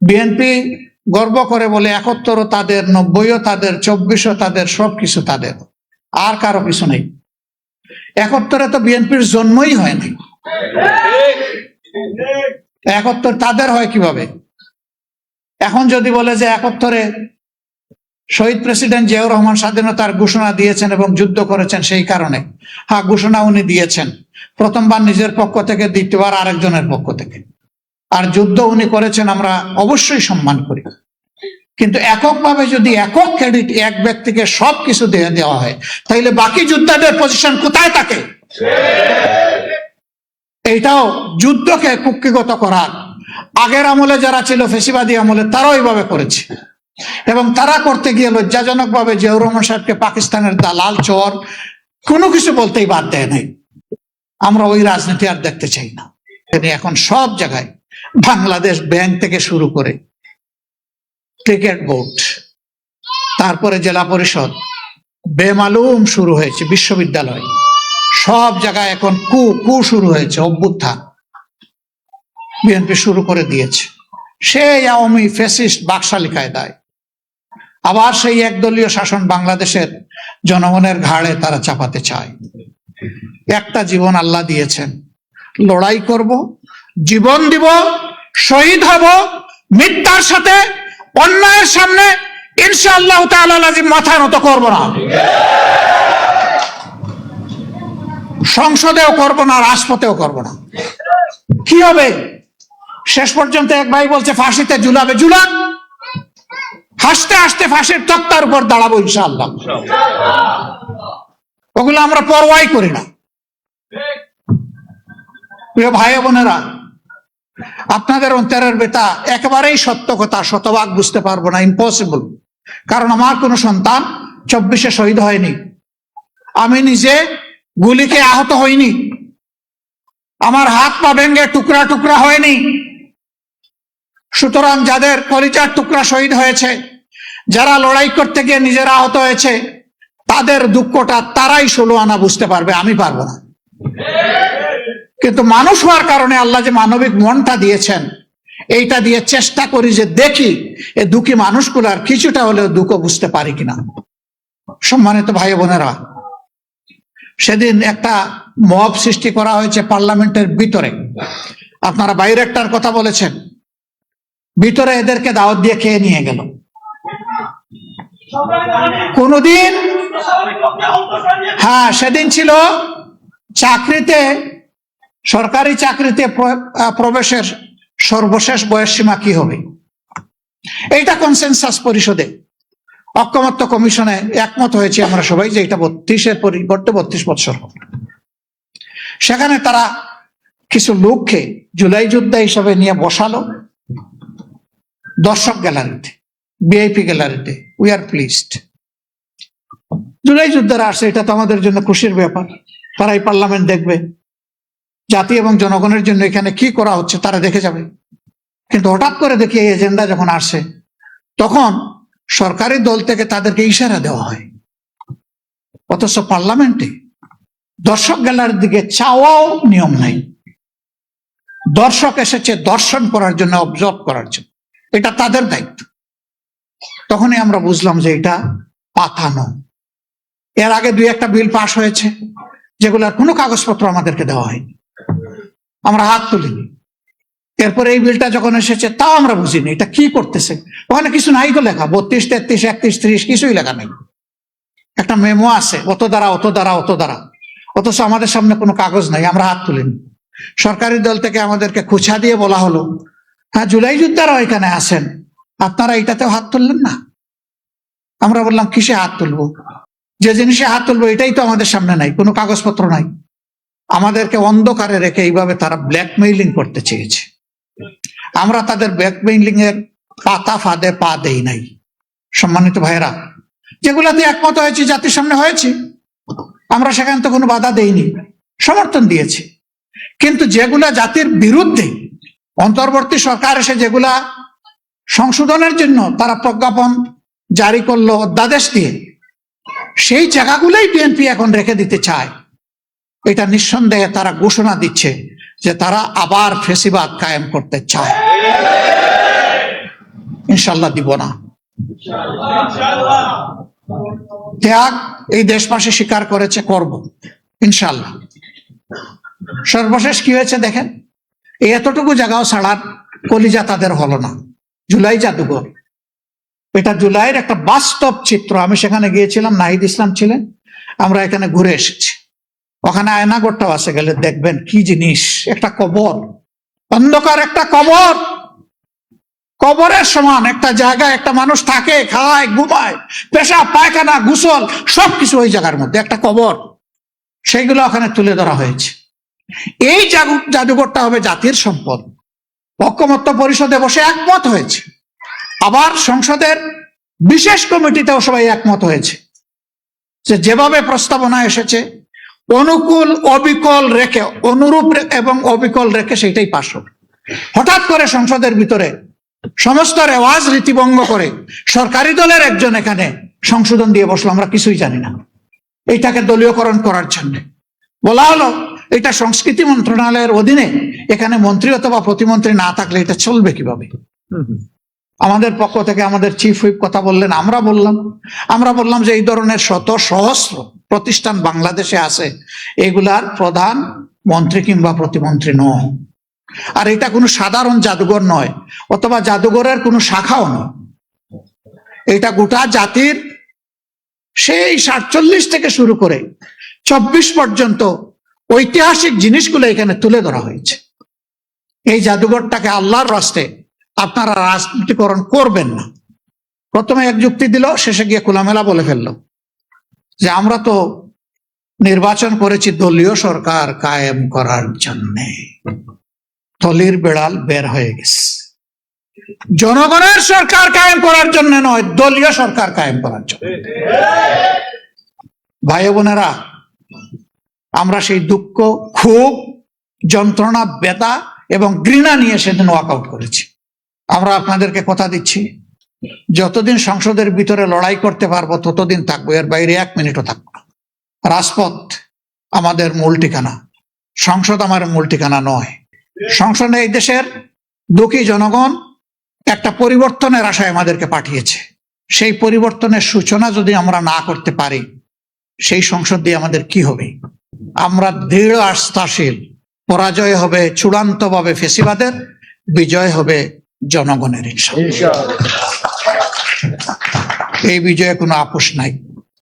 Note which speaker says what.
Speaker 1: BNP গর্ব করে বলে 71ও তাদের, 90ও তাদের, 24ও তাদের, সবকিছু তাদের, আর কারো কিছু নেই। 71-এ তো বিএনপির জন্মই হয় নাই, 71 তাদের হয় কিভাবে? এখন যদি বলে যে 71-এ শহীদ প্রেসিডেন্ট জিয়াউর রহমান স্বাধীনতার ঘোষণা দিয়েছেন এবং যুদ্ধ করেছেন, সেই কারণে, হ্যাঁ ঘোষণা উনি দিয়েছেন, প্রথমবার নিজের পক্ষ থেকে, দ্বিতীয়বার আরেকজনের পক্ষ থেকে, আর যুদ্ধ উনি করেছেন, আমরা অবশ্যই সম্মান করি। কিন্তু এককভাবে যদি একক ক্রেডিট এক ব্যক্তিকে সবকিছু দিয়ে দেওয়া হয়, তাহলে বাকি যোদ্ধাদের পজিশন কোথায় থাকে? এইটাও যুদ্ধকে কুক্ষিগত করার, আগের আমলে যারা ছিল ফেসিবাদী আমলে, তারাও এইভাবে করেছে, এবং তারা করতে গিয়ে লজ্জাজনক ভাবে জিয়াউর রহমান সাহেবকে পাকিস্তানের দালাল, চোর, কোনো কিছু বলতেই বাদ দেয় নাই। আমরা ওই রাজনীতি আর দেখতে চাই না। এখন সব জায়গায় বাংলাদেশ ব্যাংক থেকে শুরু করে ক্রিকেট বোর্ড, তারপরে জেলা পরিষদ, বেমালুম শুরু হয়েছে, বিশ্ববিদ্যালয়, সব জায়গায় এখন কু শুরু হয়েছে, অভ্যুত্থান বিএনপি শুরু করে দিয়েছে। সেই আওয়ামী ফ্যাসিস্ট বাকশালী কায়দায় আবার সেই একদলীয় শাসন বাংলাদেশের জনগণের ঘাড়ে তারা চাপাতে চায়। একটা জীবন আল্লাহ দিয়েছেন, লড়াই করব, জীবন দিব, শহীদ হব, মিথ্যার সাথে, অন্যায়ের সামনে ইনশাআল্লাহ তাআলা লাজিম মাথা নত করব না, সংসদেও করব না, রাজপথেও করব না। কি হবে? শেষ পর্যন্ত এক ভাই বলছে ফাঁসিতে ঝুলাবে, ঝুলান, হাসতে হাসতে ফাঁসির তক্তার উপর দাঁড়াবো ইনশাআল্লাহ। ওগুলো আমরা পরোয়াই করি না। প্রিয় ভাই বোনেরা, আপনাদের অন্তরের ব্যথা একেবারেই সত্য কথা, শতভাগ বুঝতে পারবো না, ইম্পসিবল। কারণ আমার কোনো সন্তান 24-এ শহীদ হয়নি, আমি নিজে গুলিকে আহত হইনি, আমার হাত পা ভেঙে টুকরা টুকরা হয়নি। সুতরাং যাদের কলিজার টুকরা শহীদ হয়েছে, যারা লড়াই করতে গিয়ে নিজেরা আহত হয়েছে, তাদের দুঃখটা তারাই 16 আনা বুঝতে পারবে, আমি পারবো না। কিন্তু মানুষ হওয়ার কারণে আল্লাহ যে মানবিক মনটা দিয়েছেন, এইটা দিয়ে চেষ্টা করি যে দেখি এই দুঃখী মানুষগুলার কিছুটা হলেও দুঃখ বুঝতে পারি কিনা। সম্মানিত ভাই বোনেরা, সেদিন একটা মব সৃষ্টি করা হয়েছে পার্লামেন্টের ভিতরে। আপনারা বাইরে একটার কথা বলেছেন, ভিতরে এদেরকে দাওয়াত দিয়ে খেয়ে নিয়ে গেল। কোনদিন, হ্যাঁ সেদিন ছিল চাকরিতে, সরকারি চাকরিতে প্রবেশের সর্বশেষ বয়স সীমা কি হবে, এইটা কনসেনসাস পরিষদে, ঐকমত্য কমিশনে একমত হয়েছে আমরা সবাই যে এটা 32-এর পরিবর্তে 32 বছর হবে। সেখানে তারা কিছু লোককে জুলাই যোদ্ধা হিসাবে নিয়ে বসালো দর্শক গ্যালারিতে, ভিআইপি গ্যালারিতে। উই আর প্লিজড, জুলাই যোদ্ধারা আসছে, এটা তো আমাদের জন্য খুশির ব্যাপার, তারা এই পার্লামেন্ট দেখবে, জাতি এবং জনগণের জন্য এখানে কি করা হচ্ছে তারা দেখে যাবে। কিন্তু হঠাৎ করে দেখি এই এজেন্ডা যখন আসে, তখন সরকারি দল থেকে তাদেরকে ইশারা দেওয়া হয়, অথচ পার্লামেন্টে দর্শক গ্যালারির দিকে চাওয়াও নিয়ম নাই। দর্শক এসেছে দর্শন করার জন্য, অবজার্ভ করার জন্য, এটা তাদের দায়িত্ব। তখনই আমরা বুঝলাম যে এটা পাতানো। এর আগে 2-1টা বিল পাশ হয়েছে যেগুলোর কোনো কাগজপত্র আমাদেরকে দেওয়া হয়নি, আমরা হাত তুলিনি। এরপরে এই বিলটা যখন এসেছে তাও আমরা বুঝিনি এটা কি করতেছে। ওখানে কিছু নাই তো লেখা, 32, 33, 31, 30 কিছুই লেখা নেই। একটা মেমো আছে, অত দ্বারা অত দ্বারা অত দ্বারা, অথচ আমাদের সামনে কোনো কাগজ নাই, আমরা হাত তুলিনি। সরকারি দল থেকে আমাদেরকে খুঁচা দিয়ে বলা হলো, হ্যাঁ জুলাই যোদ্ধারা এখানে আছেন, আপনারা এটাতেও হাত তুললেন না। আমরা বললাম কিসে হাত তুলবো, যে জিনিসে হাত তুলবো এটাই তো আমাদের সামনে নাই, কোনো কাগজপত্র নাই। আমাদেরকে অন্ধকারে রেখে এইভাবে তারা ব্ল্যাকমেইলিং করতে চেয়েছে। আমরা তাদের ব্ল্যাকমেইলিং এর পাতা ফাঁদে পা দেই নাই। সম্মানিত ভাইরা, যেগুলাতে একমত হয়েছে, জাতির সামনে হয়েছে, আমরা সেখানে তো কোনো বাধা দেইনি, সমর্থন দিয়েছি। কিন্তু যেগুলা জাতির বিরুদ্ধে, অন্তর্বর্তী সরকার এসে যেগুলা সংশোধনের জন্য তারা প্রজ্ঞাপন জারি করলো অধ্যাদেশ দিয়ে, সেই জায়গাগুলোই বিএনপি এখন রেখে দিতে চায়। এটা নিঃসন্দেহে তারা ঘোষণা দিচ্ছে যে তারা আবার ফেসিবাদ কায়েম করতে চায়। ইনশাল্লাহ দিব না। ত্যাগ এই দেশবাসী স্বীকার করেছে, করব ইনশাল্লাহ। সর্বশেষ কি হয়েছে দেখেন, এই এতটুকু জায়গাও ছাড়ার কলিজা তাদের হলো না। জুলাই জাদুঘর, এটা জুলাইয়ের একটা বাস্তব চিত্র। আমি সেখানে গিয়েছিলাম, নাহিদ ইসলাম ছিলেন, আমরা এখানে ঘুরে এসেছি। ওখানে আয়নাঘরটাও আছে, গেলে দেখবেন কি জিনিস, একটা কবর, অন্ধকার একটা কবর, কবরের সমান একটা জায়গায় একটা মানুষ থাকে, খায়, ঘুমায়, পেশাব পায়খানা গোসল সবকিছু ওই জায়গার মধ্যে, একটা কবর। সেইগুলো ওখানে তুলে ধরা হয়েছে। এই জাদুঘরটা হবে জাতির সম্পদ। ঐকমত্য পরিষদে বসে একমত হয়েছে, আবার সংসদের বিশেষ কমিটিতেও সবাই একমত হয়েছে যে যেভাবে প্রস্তাবনা এসেছে অনুকূল অবিকল রেখে, অনুরূপ এবং অবিকল রেখে সেইটাই পাশ হবে। হঠাৎ করে সংসদের ভিতরে সমস্ত রেওয়াজ রীতিভঙ্গ করে সরকারি দলের একজন এখানে সংশোধন দিয়ে বসলো, আমরা কিছুই জানি না। এইটাকে দলীয়করণ করার জন্য বলা হলো এটা সংস্কৃতি মন্ত্রণালয়ের অধীনে, এখানে মন্ত্রী অথবা প্রতিমন্ত্রী না থাকলে এটা চলবে কিভাবে? আমাদের পক্ষ থেকে আমাদের চিফ হুইপ কথা বললেন, আমরা বললাম যে এই ধরনের শত সহস্র প্রতিষ্ঠান বাংলাদেশে আছে, এগুলার প্রধান মন্ত্রী কিংবা প্রতিমন্ত্রী নয়। আর এটা কোনো সাধারণ জাদুঘর নয়, অথবা জাদুঘরের কোনো শাখাও নয়। এটা গোটা জাতির সেই 47 থেকে শুরু করে 24 পর্যন্ত ঐতিহাসিক জিনিসগুলো এখানে তুলে ধরা হয়েছে। এই জাদুঘরটাকে আল্লাহর রাস্তে আপনারা রাজনীতিকরণ করবেন না। প্রথমে এক যুক্তি দিল, শেষে গিয়ে খোলামেলা বলে ফেললো যে আমরা তো নির্বাচন করেছি দলীয় সরকার কায়েম করার জন্যে। থলির বেড়াল বের হয়ে গেছে। জনগণের সরকার কায়েম করার জন্য নয়, দলীয় সরকার কায়েম করার জন্য। ভাই বোনেরা, আমরা সেই দুঃখ, ক্ষোভ, যন্ত্রণা, ব্যথা এবং ঘৃণা নিয়ে সেদিন ওয়াকআউট করেছি। আমরা আপনাদেরকে কথা দিচ্ছি, যতদিন সংসদের ভিতরে লড়াই করতে পারবো ততদিন থাকবো, এর বাইরে 1 মিনিটও থাকবো না। রাজপথ আমাদের মূল ঠিকানা, সংসদ আমার মূল ঠিকানা নয়। সংসদে এই দেশের দুঃখী জনগণ একটা পরিবর্তনের আশায় আমাদেরকে পাঠিয়েছে। সেই পরিবর্তনের সূচনা যদি আমরা না করতে পারি, সেই সংসদ দিয়ে আমাদের কি হবে? আমরা দৃঢ় আস্থাশীল, পরাজয় হবে চূড়ান্তভাবে ফ্যাসিবাদের, বিজয় হবে জনগণের ইনশাআল্লাহ। এই বিজয়ে কোনো আপোষ নাই।